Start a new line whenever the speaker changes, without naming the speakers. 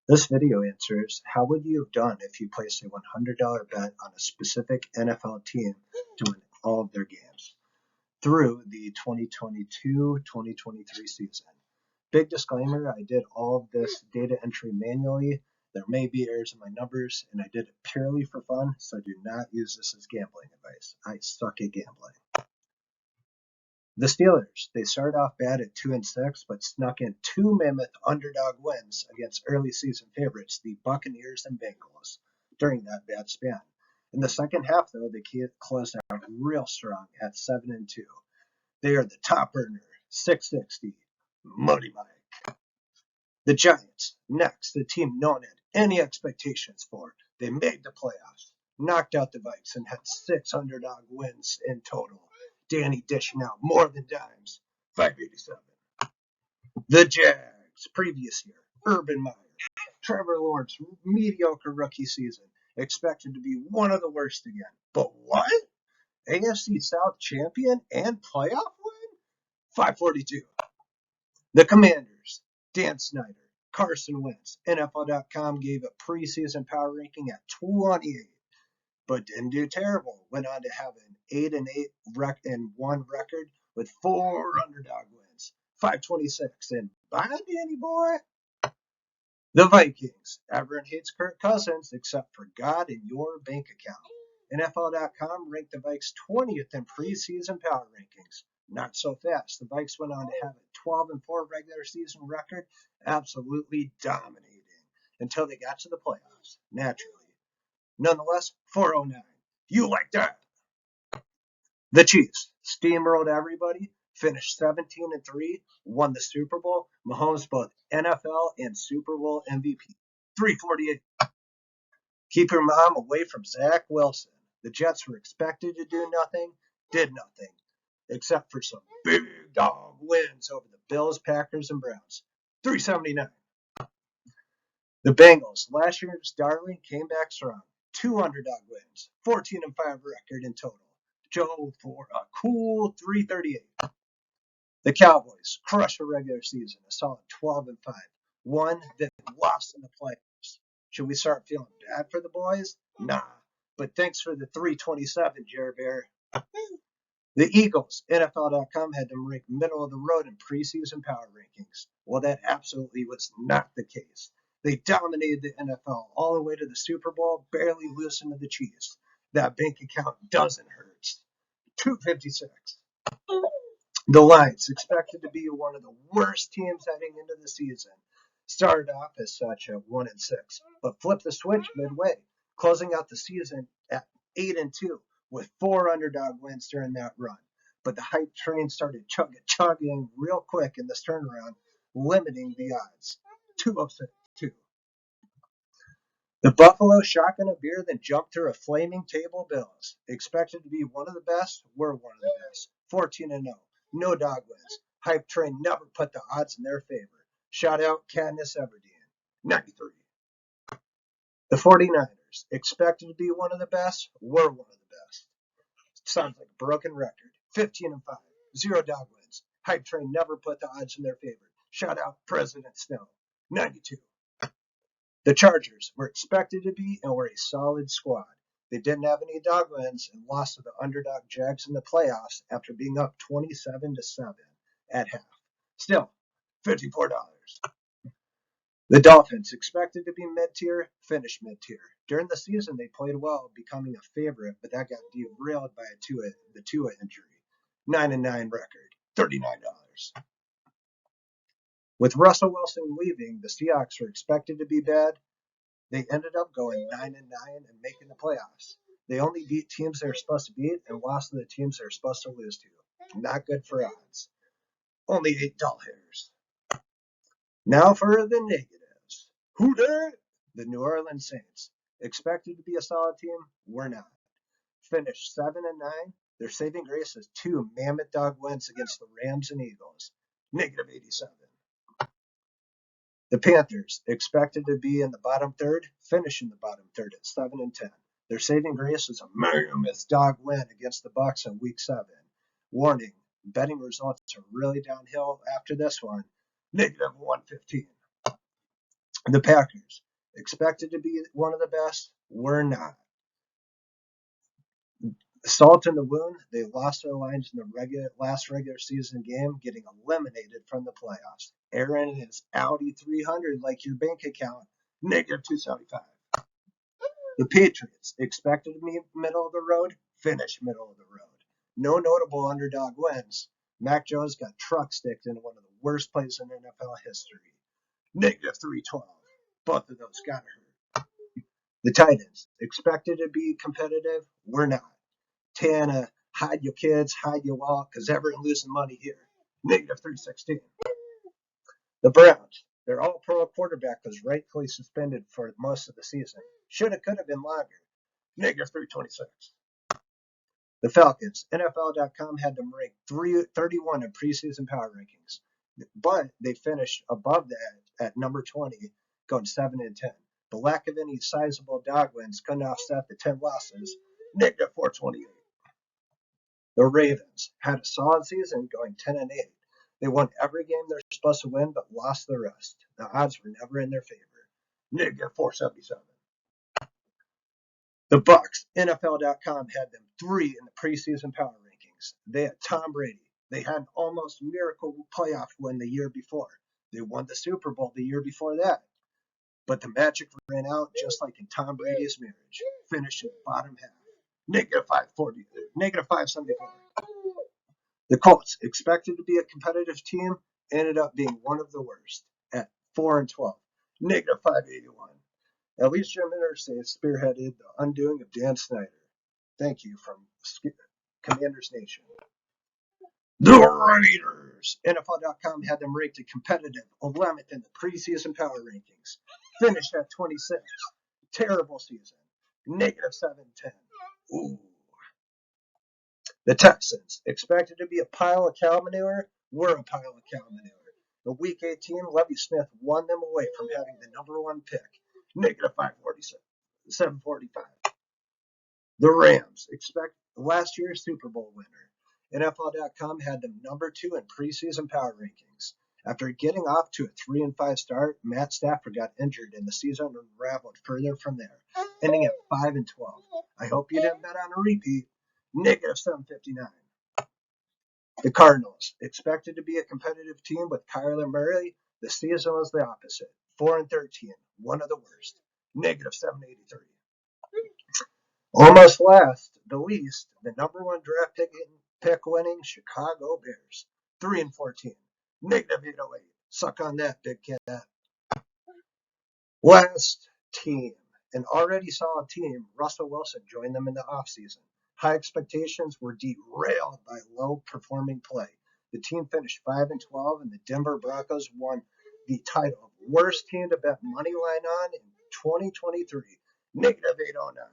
This video answers how would you have done if you placed a $100 bet on a specific NFL team to win all of their games through the 2022-2023 season. Big disclaimer, I did all of this data entry manually. There may be errors in my numbers, and I did it purely for fun, so do not use this as gambling advice. I suck at gambling. The Steelers, they started off bad at 2-6, but snuck in two mammoth underdog wins against early season favorites, the Buccaneers and Bengals, during that bad span. In the second half, though, they closed out real strong at 7-2. They are the top earner, 660, Money Mike. The Giants, next, the team no one had any expectations for. They made the playoffs, knocked out the Vikes, and had 6 underdog wins in total. Danny dishing out more than dimes, 587. The Jags, previous year, Urban Meyer, Trevor Lawrence, mediocre rookie season, expected to be one of the worst again. But what? AFC South champion and playoff win? 542. The Commanders, Dan Snyder, Carson Wentz, NFL.com gave a preseason power ranking at 28. But didn't do terrible. Went on to have an 8-1 record with 4 underdog wins, 526. And bye, Danny boy. The Vikings. Everyone hates Kirk Cousins except for God in your bank account. NFL.com ranked the Vikes 20th in preseason power rankings. Not so fast. The Vikes went on to have a 12-4 regular season record, absolutely dominating until they got to the playoffs, naturally. Nonetheless, 409. You like that? The Chiefs steamrolled everybody, finished 17-3, won the Super Bowl. Mahomes both NFL and Super Bowl MVP. 348. Keep your mom away from Zach Wilson. The Jets were expected to do nothing, did nothing, except for some big dog wins over the Bills, Packers, and Browns. 379. The Bengals, last year's darling, came back strong. 2 underdog wins, 14-5 record in total. Joe for a cool 338. The Cowboys crushed a regular season, a solid 12-5. Won, then lost in the playoffs. Should we start feeling bad for the boys? Nah. But thanks for the 327, Jer Bear. The Eagles, NFL.com had them ranked middle of the road in preseason power rankings. Well, that absolutely was not the case. They dominated the NFL all the way to the Super Bowl, barely losing to the Chiefs. That bank account doesn't hurt. 256. The Lions, expected to be one of the worst teams heading into the season, started off as such at 1-6, but flipped the switch midway, closing out the season at 8-2 with 4 underdog wins during that run. But the hype train started chugging real quick in this turnaround, limiting the odds. 206. The Buffalo shotgun a beer, then jumped through a flaming table of bills. Expected to be one of the best, were one of the best. 14-0. No dog wins. Hype train never put the odds in their favor. Shout out Katniss Everdeen. 93. The 49ers, expected to be one of the best, were one of the best. Sounds like a broken record. 15-5. 0 dog wins. Hype train never put the odds in their favor. Shout out President Snow. 92. The Chargers were expected to be and were a solid squad. They didn't have any dog wins and lost to the underdog Jags in the playoffs after being up 27-7 at half. Still, $54. The Dolphins, expected to be mid-tier, finished mid-tier. During the season, they played well, becoming a favorite, but that got derailed by the Tua injury. 9-9 record, $39. With Russell Wilson leaving, the Seahawks were expected to be bad. They ended up going 9-9 and making the playoffs. They only beat teams they were supposed to beat and lost to the teams they were supposed to lose to. Not good for odds. Only 8 dull hairs. Now for the negatives. Who dat? The New Orleans Saints. Expected to be a solid team? We're not. Finished 7-9. Their saving grace is 2 mammoth dog wins against the Rams and Eagles. Negative 87. The Panthers, expected to be in the bottom third, finish in the bottom third at 7-10. Their saving grace is a mammoth dog win against the Bucs in Week 7. Warning: betting results are really downhill after this one. Negative 115. The Packers, expected to be one of the best, were not. Salt in the wound, they lost their lines in the last regular season game, getting eliminated from the playoffs. Aaron is Audi 300 like your bank account, negative 275. The Patriots, expected to be middle of the road, finished middle of the road. No notable underdog wins. Mac Jones got truck sticked into one of the worst plays in NFL history, negative 312. Both of those got hurt. The Titans, expected to be competitive, were not. Tana, hide your kids, hide your wallet, because everyone losing money here, negative 316. The Browns, their all-pro quarterback was rightfully suspended for most of the season. Could have been longer, negative 326. The Falcons, NFL.com had them ranked 31 in preseason power rankings, but they finished above that at number 20, going 7-10. The lack of any sizable dog wins couldn't offset the 10 losses, negative 428. The Ravens had a solid season, going 10-8. They won every game they're supposed to win, but lost the rest. The odds were never in their favor, negative 477. The Bucks, NFL.com had them 3 in the preseason power rankings. They had Tom Brady. They had an almost miracle playoff win the year before. They won the Super Bowl the year before that. But the magic ran out just like in Tom Brady's marriage. Finished in the bottom half, negative 540, negative 574. The Colts, expected to be a competitive team, ended up being one of the worst at 4-12, negative 581. At least Jim Irsay spearheaded the undoing of Dan Snyder. Thank you from Commanders Nation. The Raiders, NFL.com had them ranked a competitive 11th in the preseason power rankings. Finished at 26. Terrible season, negative 710. Ooh. The Texans, expected to be a pile of cow manure, were a pile of cow manure. The Week 18, Lovie Smith won them away from having the number 1 pick, negative 547, 745. The Rams, last year's Super Bowl winner. NFL.com had them number 2 in preseason power rankings. After getting off to a 3-5 start, Matt Stafford got injured and the season unraveled further from there, ending at 5-12. I hope you didn't bet on a repeat, negative 759. The Cardinals, expected to be a competitive team with Kyler Murray, the season was the opposite, 4-13, one of the worst, negative 783. Almost last, the least, the number 1 draft pick winning Chicago Bears, 3-14, negative 808. Suck on that, big cat. Last team, an already solid team, Russell Wilson joined them in the offseason. High expectations were derailed by low-performing play. The team finished 5-12, and the Denver Broncos won the title of worst team to bet money line on in 2023, negative 809.